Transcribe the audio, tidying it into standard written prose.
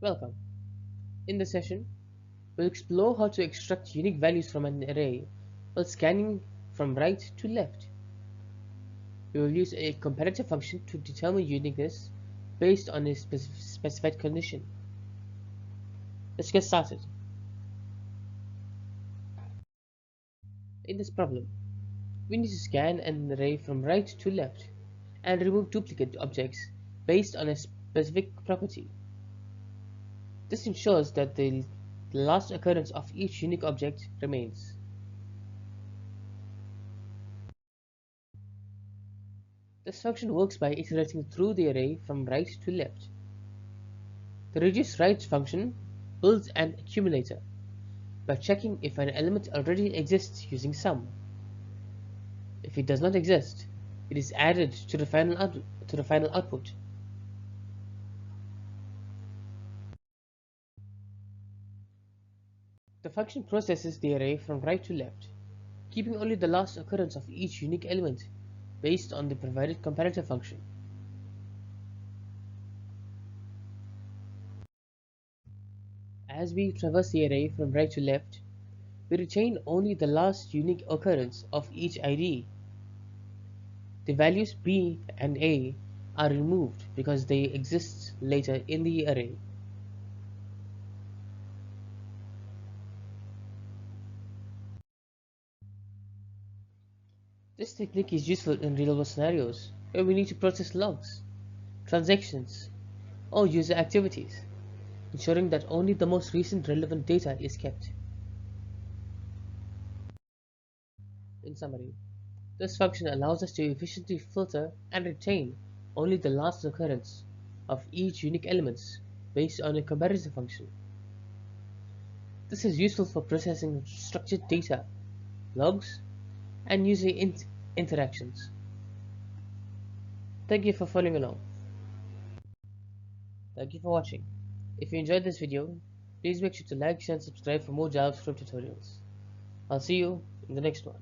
Welcome. In this session, we'll explore how to extract unique values from an array while scanning from right to left. We will use a comparator function to determine uniqueness based on a specified condition. Let's get started. In this problem, we need to scan an array from right to left and remove duplicate objects based on a specific property. This ensures that the last occurrence of each unique object remains. This function works by iterating through the array from right to left. The reduceRight function builds an accumulator by checking if an element already exists using sum. If it does not exist, it is added to the final output. The function processes the array from right to left, keeping only the last occurrence of each unique element based on the provided comparator function. As we traverse the array from right to left, we retain only the last unique occurrence of each ID. The values b and a are removed because they exist later in the array. This technique is useful in real-world scenarios where we need to process logs, transactions, or user activities, ensuring that only the most recent relevant data is kept. In summary, this function allows us to efficiently filter and retain only the last occurrence of each unique element based on a comparison function. This is useful for processing structured data, logs, and user interactions. Thank you for following along. Thank you for watching. If you enjoyed this video, please make sure to like, share, and subscribe for more JavaScript tutorials. I'll see you in the next one.